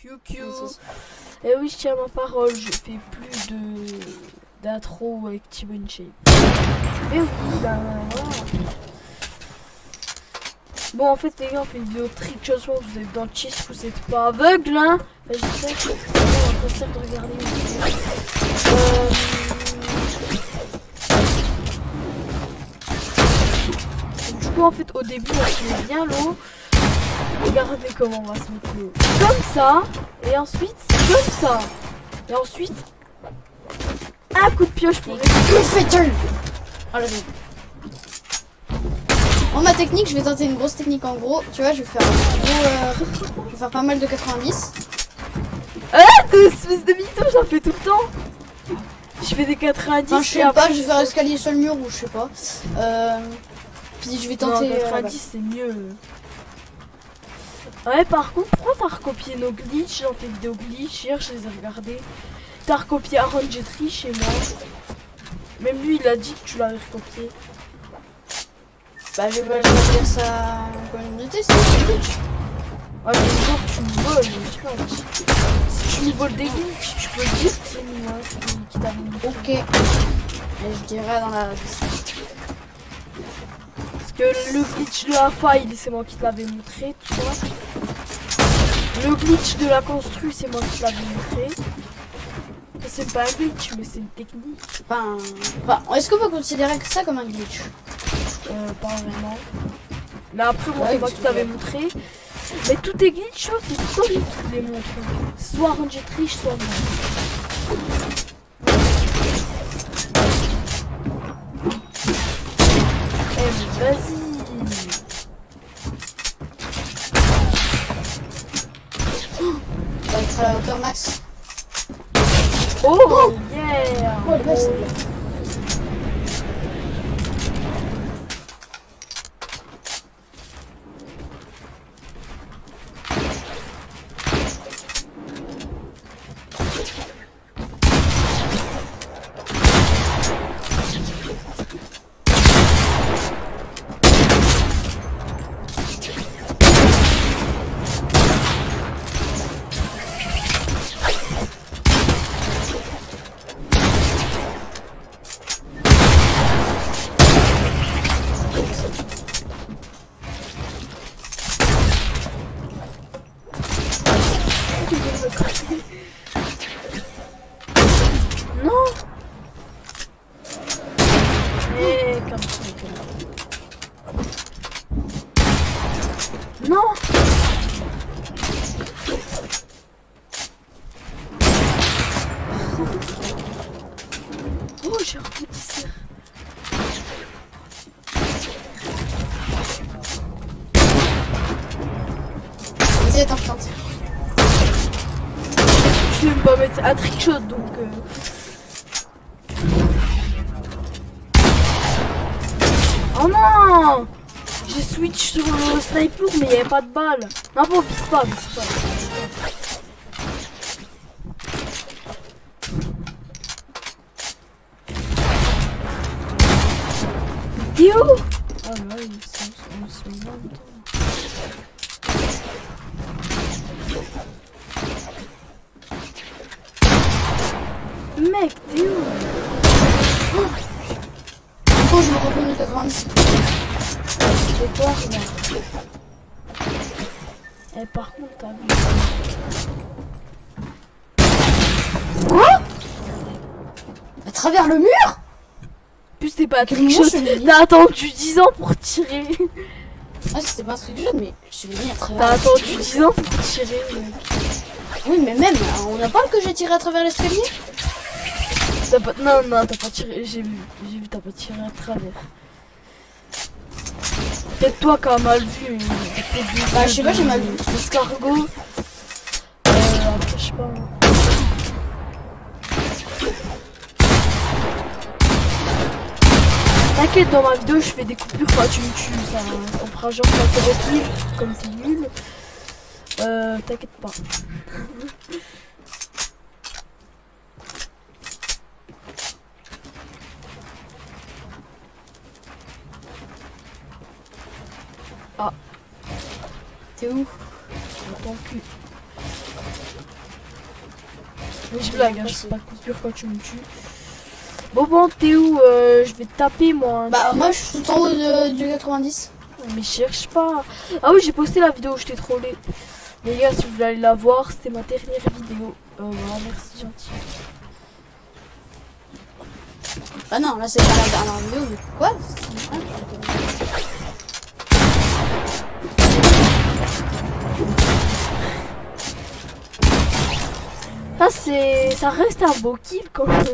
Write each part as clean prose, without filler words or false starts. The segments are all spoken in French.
QQ. Et oui, je tiens ma parole, je fais plus d'intro avec Timon Shape. Et oui, bah voilà. Bon, en fait, les gars, on fait une vidéo trick changement. Vous êtes dentiste, vous êtes pas aveugle, hein. Enfin, j'espère que on va de regarder une vidéo. Du coup, en fait, au début, on se met bien l'eau. Regardez comment on va se mettre l'eau. Comme ça, et ensuite, comme ça. Et ensuite, un coup de pioche pour récupérer. Bon, ma technique, je vais tenter une grosse technique en gros. Tu vois, je vais faire je vais faire pas mal de 90. Ah, t'es espèce de mytho, j'en fais tout le temps. Je fais des 90. Enfin, je sais pas, je vais faire escalier sur le mur ou je sais pas. Puis je vais tenter. Non, 90 c'est mieux. Ouais, par contre, pourquoi t'as recopié nos glitches dans tes vidéos glitch? Hier, je les ai regardés. T'as recopié Aaron Jetry chez moi. Même lui, il a dit que tu l'avais recopié. Bah, je vais pas dire ça en communauté, c'est un glitch. Ouais, mais genre, tu me voles, tu vois. Si tu me voles des glitches, tu peux dire que c'est moi qui t'a mis. Ok. Et je dirai dans la description. Parce que le glitch de la faille, c'est moi qui te l'avais montré, tout ça. Le glitch de la construit, c'est moi qui te l'avais montré. C'est pas un glitch, mais c'est une technique. Enfin, est-ce qu'on peut considérer que ça comme un glitch? Pas vraiment. Là après, moi, Ouais, c'est moi qui t'avais montré. Mais tout est glitch, c'est toi qui les montre. Soit Ranger triche, soit moi. Eh, vas-y. Ça va être à la hauteur max. Oh, yeah. Oh, le vache, Non. Eh, comme ça. Non. Oh, j'ai repris ça. Vas-y, attends, je tente. Je vais pas mettre un trick shot donc. Oh non! J'ai switch sur le sniper mais il n'y avait pas de balle. Non bon, vise pas, vise pas. T'es où? Oh là, ils sont là. Mec, t'es où? Pourquoi je me reconnais 90? C'est quoi, regarde. Eh, par contre, t'as vu. Quoi? À travers le mur? Plus t'es pas Quel trick moment shot. je l'ai mis? T'as attendu 10 ans pour tirer. Ah, c'était pas un truc jeune, mais je l'ai mis à travers. T'as attendu 10 ans pour tirer. Oui, mais même, on en parle que j'ai tiré à travers l'escalier? T'as pas... Non, non, t'as pas tiré. J'ai vu, t'as pas tiré à travers. Peut-être toi qui as mal vu. Bah, je sais pas, j'ai mal vu. L'escargot. Après, je sais pas. T'inquiète, dans ma vidéo, je fais des coupures quand tu me tues. Ça, on fera genre quand t'es repris, comme t'es nul. T'inquiète pas. Ah. T'es où? Dans ton cul. Mais je blague, hein, je fais pas de coup pur quand tu me tues. Bon, t'es où? Je vais te taper moi. Bah, moi je suis tout en haut du 90. Mais cherche pas. Ah oui, j'ai posté la vidéo où je t'ai trollé. Les gars, si vous voulez aller la voir, c'était ma dernière vidéo. Voilà, merci, gentil. Ah non, là c'est pas la dernière vidéo, mais quoi? Ça reste un beau kill quand même.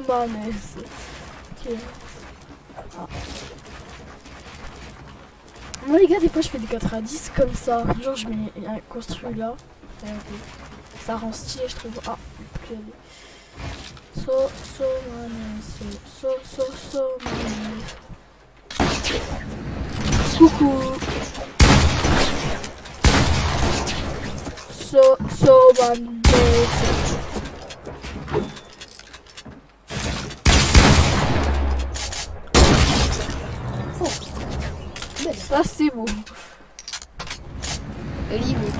Manes. Ok. Ah. Moi les gars, des fois je fais des 90 comme ça. Genre je mets un construit là. Regardez. Ça rend stylé, je trouve. Ah, plus aller. Coucou. Ça c'est beau. Libre.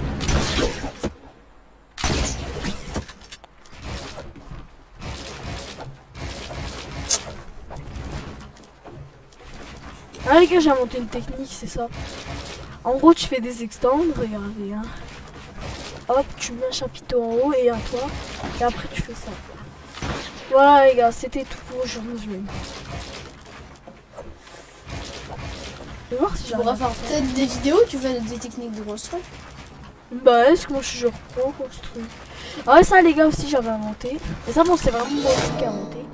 Ah les gars, j'ai inventé une technique, c'est ça. En gros, tu fais des extends, regardez. Hein. Hop, tu mets un chapiteau en haut et un toit. Et après, tu fais ça. Voilà les gars, c'était tout pour aujourd'hui. Je vais voir si Tu pourras j'arrive. faire peut-être des vidéos, tu fais des techniques de construire. Bah, est-ce que moi je suis genre pro construit. Ah ouais, ça les gars aussi j'avais inventé. Et ça bon, c'est vraiment moi aussi qui ai inventé.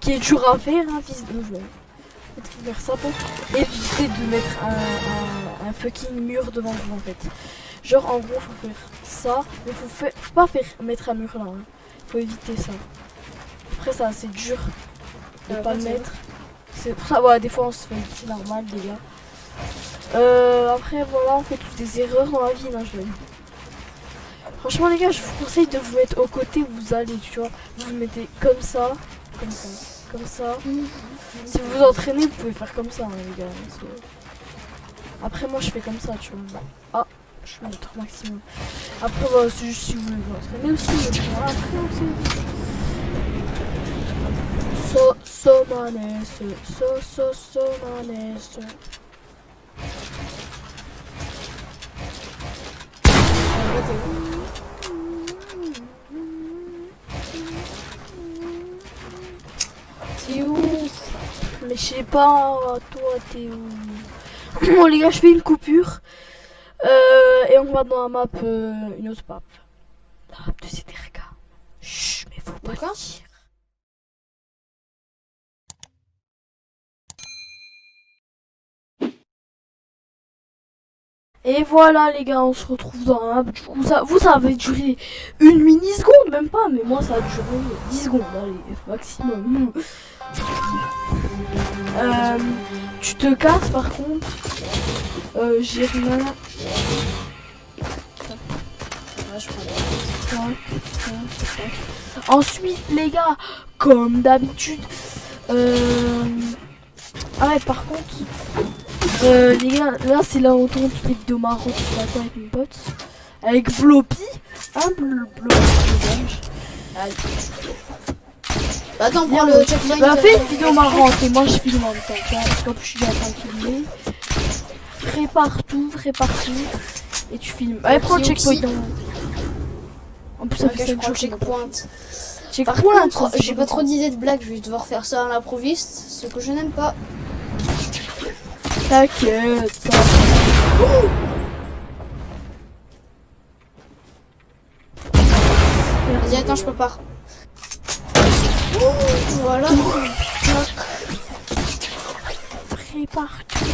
Qui est dur à faire, hein, fils de joueur. Il faut faire ça pour éviter de mettre un fucking mur devant vous en fait. Genre en gros faut faire ça, mais faut pas mettre un mur là. Hein. Faut éviter ça. Après c'est assez dur de pas le mettre. C'est pour ça, ouais, des fois on se fait c'est normal les gars. Après voilà, on fait tous des erreurs dans la vie, hein, je vais. Franchement les gars, je vous conseille de vous mettre au côté où vous allez, tu vois. Vous vous mettez comme ça, comme ça, comme ça. Si vous vous entraînez, vous pouvez faire comme ça, hein, les gars. Après moi je fais comme ça, tu vois. Ah, je vais mettre au maximum. Après voilà, c'est juste si vous voulez vous entraîner aussi. Mais voilà, après aussi. Manes. T'es où? Mais je sais pas, toi t'es où? Bon les gars, je fais une coupure. Et on va dans la map, une autre map. La map de CTRK. Chut, mais faut pas D'accord. dire. Et voilà les gars, on se retrouve dans la map. Du coup, ça va durer une mini-seconde, même pas. Mais moi, ça a duré 10 secondes, allez, maximum. Tu te casses par contre. J'ai rien. Ouais, je prends Ensuite, les gars, comme d'habitude. Ah ouais, par contre. Les gars, là c'est là où on tourne toutes les vidéos marrantes ce matin avec mes potes. Avec Bloppy. Hein, Bloppy. Attends, prends le checkpoint. Bah, fais une vidéo marrante et moi je filme en même temps. Parce qu'en plus je suis en train de filmer. Prépare tout. Et tu filmes. Allez, prends le checkpoint. En plus, ça fait 5 jours checkpoint. Par Checkpoint. contre, j'ai pas trop d'idées de blagues, je vais devoir faire ça à l'improviste, ce que je n'aime pas. T'inquiète, ça. Vas-y, attends, je prépare. Voilà. Prépare tout.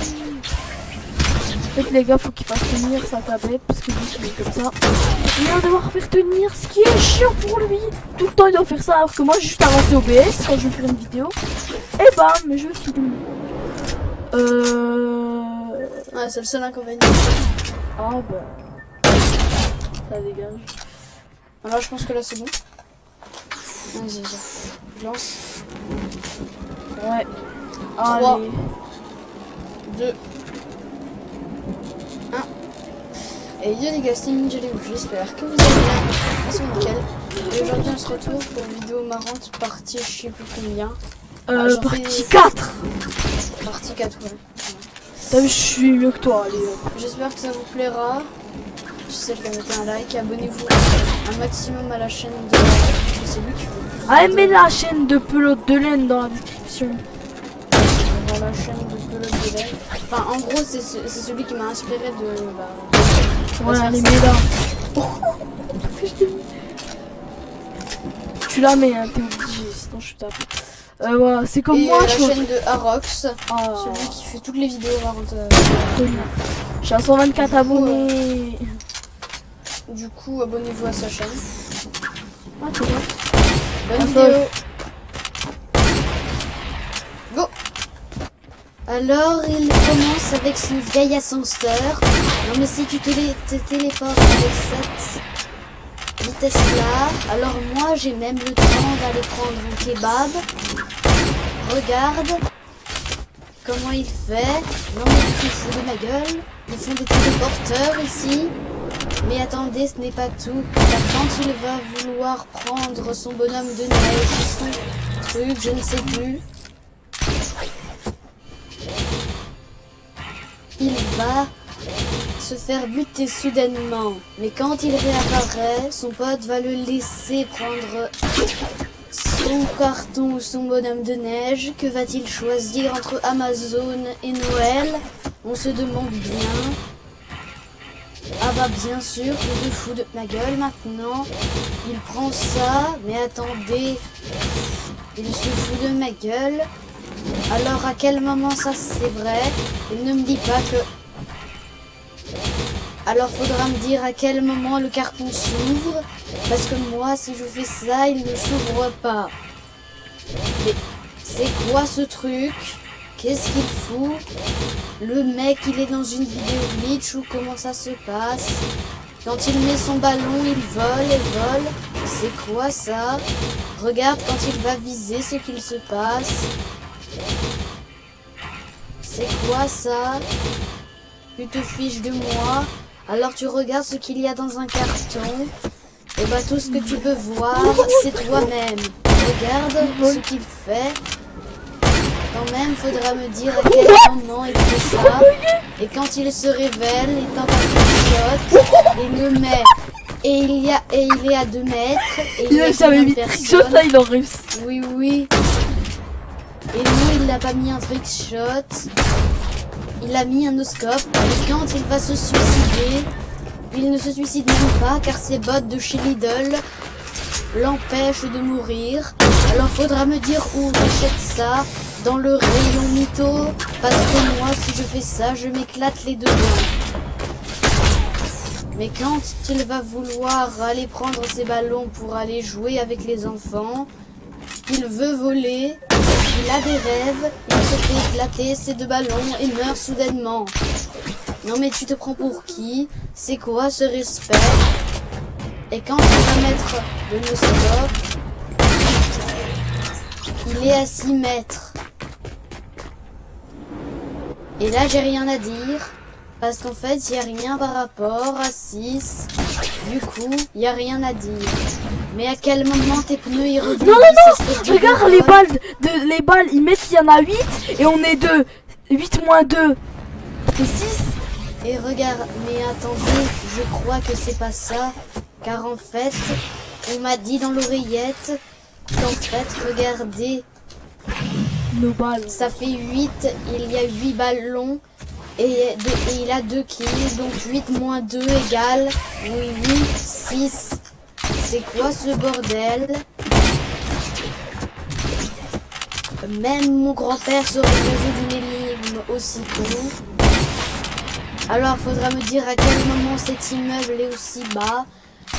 En fait, les gars, faut qu'il fasse tenir sa tablette parce que lui, il est comme ça. Il va devoir faire tenir, ce qui est chiant pour lui. Tout le temps, il doit faire ça alors que moi, j'ai juste avancé OBS quand je vais faire une vidéo. Et bam, je filme. Ouais, c'est le seul inconvénient. Ah bah. Ça dégage. Alors je pense que là c'est bon. Vas-y, je lance. Ouais. 3, Allez. 2, 1. Et yo les gars, c'est Ninja Léo, j'espère que vous allez bien. C'est nickel. Et aujourd'hui on se retrouve pour une vidéo marrante, partie je sais plus combien. j'en Partie fais- 4. Partie 4, ouais. T'as vu, je suis mieux que toi, allez. J'espère que ça vous plaira. Je sais que mettez un like, abonnez-vous un maximum à la chaîne de... C'est lui qui fait le plus Ah, de- mets la chaîne de pelote de laine dans la description. dans la chaîne de Pelote de laine. Enfin, en gros, c'est celui qui m'a inspiré de... Voilà, faire les ça. mets là. Tu la mets, hein, t'es obligé, sinon je tape. Voilà, c'est comme Et moi, la je chaîne de Arox, Ah, celui qui fait toutes les vidéos marrantes. j'ai 124 abonnés. Du coup, abonnez-vous à sa chaîne. Ah, c'est vrai. Bonne Ah, vidéo. Go. Alors, il commence avec son vieil ascenseur. Non mais si tu te téléportes avec cette vitesse-là, alors moi j'ai même le temps d'aller prendre un kebab. Regarde comment il fait. Non mais tu te fous de ma gueule. Ils font des téléporteurs ici. Mais attendez, ce n'est pas tout. Car quand il va vouloir prendre son bonhomme de neige, son truc, je ne sais plus, il va se faire buter soudainement. Mais quand il réapparaît, son pote va le laisser prendre son carton ou son bonhomme de neige. Que va-t-il choisir entre Amazon et Noël? On se demande bien. Ah bah bien sûr, je te fous de ma gueule maintenant. Il prend ça, mais attendez, il se fout de ma gueule. Alors à quel moment ça c'est vrai? Il ne me dit pas que... Alors faudra me dire à quel moment le carton s'ouvre. Parce que moi si je fais ça, il ne s'ouvre pas. Mais c'est quoi ce truc? Qu'est-ce qu'il fout? Le mec, il est dans une vidéo glitch ou comment ça se passe? Quand il met son ballon, il vole et vole. C'est quoi ça? Regarde quand il va viser ce qu'il se passe. C'est quoi ça? Tu te fiches de moi? Alors tu regardes ce qu'il y a dans un carton. Et bah tout ce que tu peux voir, c'est toi-même. Regarde ce qu'il fait. Quand même, faudra me dire à quel moment il fait ça. Et quand il se révèle, il tente un trickshot, il le met. Et il est à 2 mètres. Et Il a jamais mis de trickshot, là, il en réussi. Oui, oui. Et nous, il n'a pas mis un trickshot. Il a mis un no-scope. Et quand il va se suicider, il ne se suicide même pas car ses bottes de chez Lidl l'empêchent de mourir. Alors faudra me dire où j'achète ça. Dans le rayon mytho, parce que moi si je fais ça, je m'éclate les deux mains. Mais quand il va vouloir aller prendre ses ballons pour aller jouer avec les enfants, il veut voler, il a des rêves, il se fait éclater ses 2 ballons et meurt soudainement. Non mais tu te prends pour qui? C'est quoi ce respect? Et quand il va mettre le no-scope, il est à 6 mètres. Et là, j'ai rien à dire, parce qu'en fait, il n'y a rien par rapport à 6. Du coup, il n'y a rien à dire. Mais à quel moment tes pneus ils rebondissent? Non, regarde les balles, les balles, ils mettent qu'il y en a 8 et on est 2. 8 moins 2, c'est 6. Et regarde, mais attendez, je crois que c'est pas ça. Car en fait, on m'a dit dans l'oreillette qu'en fait, regardez, Nos balles. ça fait 8, il y a 8 ballons et il a 2 kills, donc 8 moins 2 égale, oui, 6. C'est quoi ce bordel? Même mon grand-père saurait résoudre une énigme aussi con. Alors faudra me dire à quel moment cet immeuble est aussi bas.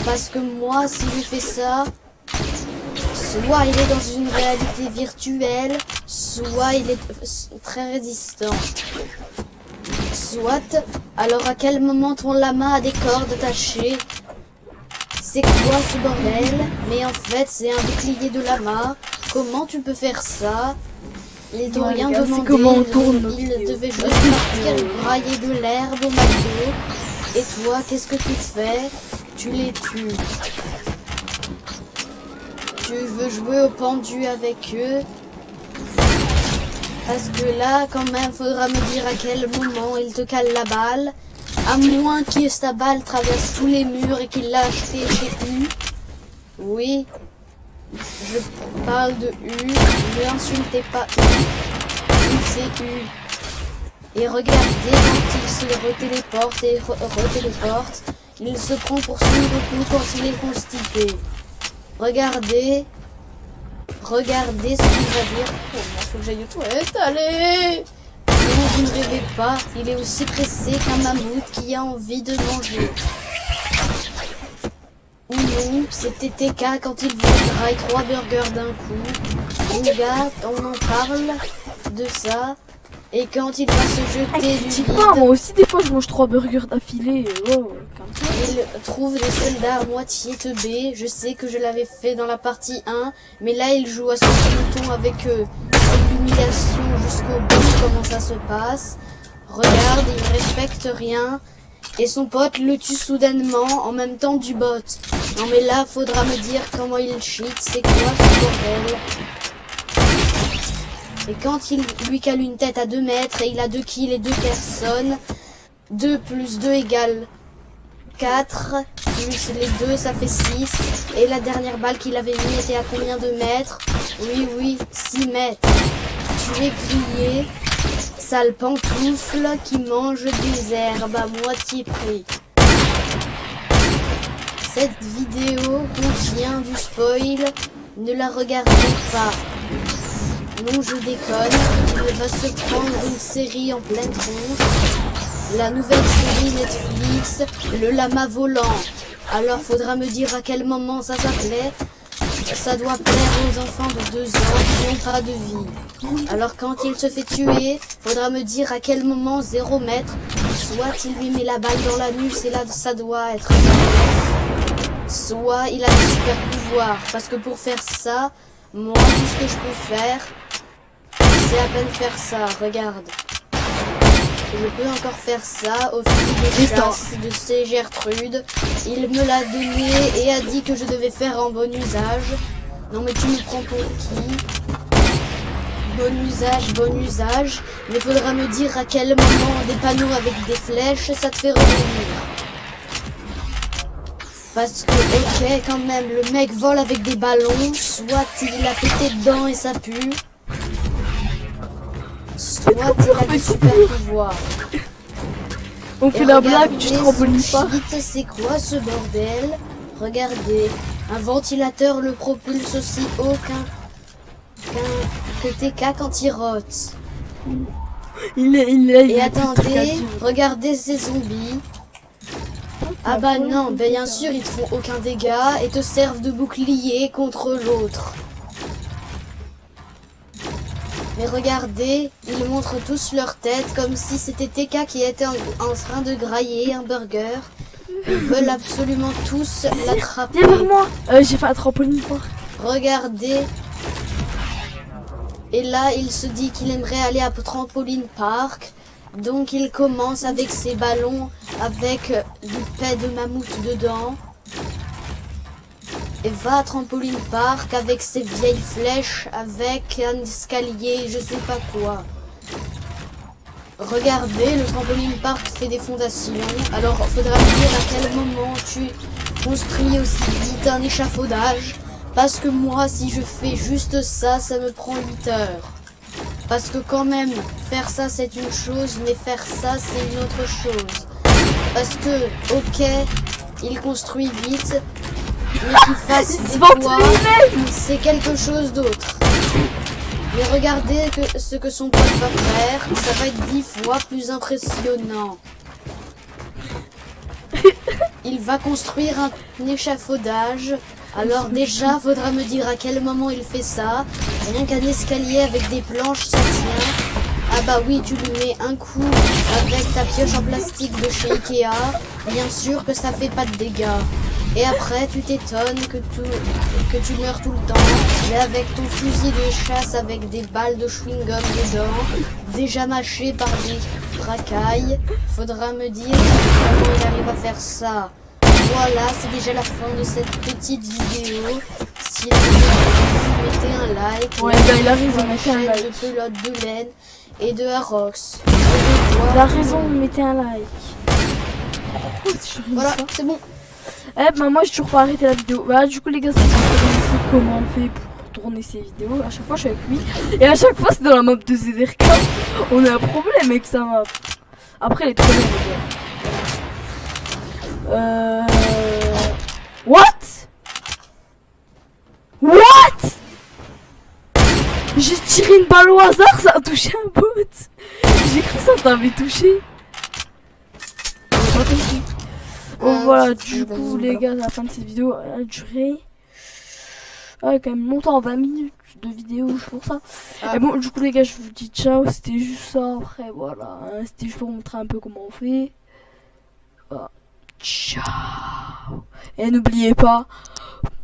Parce que moi, si je fais ça, soit il est dans une réalité virtuelle, soit il est très résistant. Soit. Alors à quel moment ton lama a des cordes attachées? C'est quoi ce bordel? Mais en fait c'est un bouclier de lama. Comment tu peux faire ça? Ils t'ont Ouais, rien regarde, c'est demandé, comment on tourne nos ils vidéos. devaient juste partir brailler de l'herbe au McDo. Et toi, qu'est-ce que tu fais? Tu les tues. Tu veux jouer au pendu avec eux? Parce que là, quand même, faudra me dire à quel moment il te cale la balle. À moins que sa balle traverse tous les murs et qu'il l'a acheté chez U. Oui. Je parle de U. Ne insultez pas U. C'est U. Et regardez quand il se retéléporte et retéléporte. Il se prend pour son Goku quand il est constipé. Regardez. Regardez ce qu'il va dire. Oh non, faut que j'aille aux toilettes, allez! Non, vous ne rêvez pas, il est aussi pressé qu'un mammouth qui a envie de manger. Ou non, c'était TK quand il voudrait 3 burgers d'un coup. Mon gars, on en parle de ça. Et quand il va se jeter du Dis vide, pas, moi aussi des fois je mange 3 burgers d'affilée. Oh, comme ça. il trouve des soldats à moitié teubés. Je sais que je l'avais fait dans la partie 1, mais là il joue à son peloton avec eux. C'est l'humiliation jusqu'au bout, comment ça se passe. Regarde, il respecte rien. Et son pote le tue soudainement en même temps du bot. Non mais là, faudra me dire comment il cheat, c'est quoi ce bordel? Et quand il lui cale une tête à 2 mètres et il a 2 kills et 2 personnes, 2 plus 2 égale 4, plus les 2 ça fait 6. Et la dernière balle qu'il avait mis était à combien de mètres? Oui, 6 mètres. Tu es grillé, sale pantoufle qui mange des herbes à moitié prix. Cette vidéo contient du spoil, ne la regardez pas. Non, je déconne, il va se prendre une série en pleine tronche. La nouvelle série Netflix, le lama volant. Alors faudra me dire à quel moment ça s'appelait. Ça doit plaire aux enfants de 2 ans qui n'ont pas de vie. Alors quand il se fait tuer, faudra me dire à quel moment 0 mètre. Soit il lui met la balle dans la nuque et là ça doit être 0 mètres. Soit il a des super pouvoirs. Parce que pour faire ça, moi tout ce que je peux faire, c'est à peine faire ça, regarde. Je peux encore faire ça au fil de chasse de ces Gertrude. Il me l'a donné et a dit que je devais faire en bon usage. Non mais tu me prends pour qui? Bon usage. Mais faudra me dire à quel moment des panneaux avec des flèches, ça te fait revenir. Parce que, ok, quand même, le mec vole avec des ballons. Soit il a pété dedans et ça pue. Soit il a des super pouvoirs. On fait la blague du trampoline pas. C'est quoi ce bordel? Regardez, un ventilateur le propulse aussi haut que TK quand il rote. Et attendez, regardez ces zombies. Ah bah non, bien sûr ils te font aucun dégât et te servent de bouclier contre l'autre. Mais regardez, ils montrent tous leur tête comme si c'était TK qui était en train de grailler un burger. Ils veulent absolument tous l'attraper. Viens vers moi. J'ai fait un trampoline park. Regardez. Et là, il se dit qu'il aimerait aller à trampoline park. Donc il commence avec ses ballons avec du paix de mammouth dedans. Et va à trampoline park avec ses vieilles flèches, avec un escalier, je sais pas quoi. Regardez, le trampoline park fait des fondations. Alors, faudra me dire à quel moment tu construis aussi vite un échafaudage. Parce que moi, si je fais juste ça, ça me prend 8 heures. Parce que quand même, faire ça c'est une chose, mais faire ça c'est une autre chose. Parce que, ok, il construit vite, mais qu'il fasse des toits, c'est quelque chose d'autre. Mais regardez ce que son pote va faire, ça va être 10 fois plus impressionnant. Il va construire un échafaudage. Alors déjà, faudra me dire à quel moment il fait ça. Rien qu'un escalier avec des planches, ça tient. Ah bah oui, tu lui mets un coup avec ta pioche en plastique de chez Ikea. Bien sûr que ça fait pas de dégâts. Et après, tu t'étonnes que tu meurs tout le temps. Mais avec ton fusil de chasse avec des balles de chewing-gum dedans, déjà mâché par des racailles, faudra me dire comment il arrive à faire ça. Voilà, c'est déjà la fin de cette petite vidéo. S'il vous mettez un like. Ouais, bah, il a raison, mettez un like. De pelote de laine et de Arox. Il a raison, mettez un like. Oh, si je Voilà, ça. c'est bon. Eh ben moi j'ai toujours pas arrêté la vidéo. Bah du coup les gars, c'est comment on fait pour tourner ces vidéos. À chaque fois je suis avec lui. Et à chaque fois c'est dans la map de ZRK. On a un problème avec sa map. Après elle est trop bien les gars. What? What? J'ai tiré une balle au hasard, ça a touché un bot. J'ai cru ça t'avait touché. Bon voilà, du coup les gars, la fin de cette vidéo a duré quand même longtemps, 20 minutes de vidéo, je pense ça. Et bon, du coup les gars, je vous dis ciao, c'était juste ça. Après voilà, hein, c'était juste pour vous montrer un peu comment on fait. Voilà. Ciao. Et n'oubliez pas,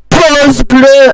pouce bleu.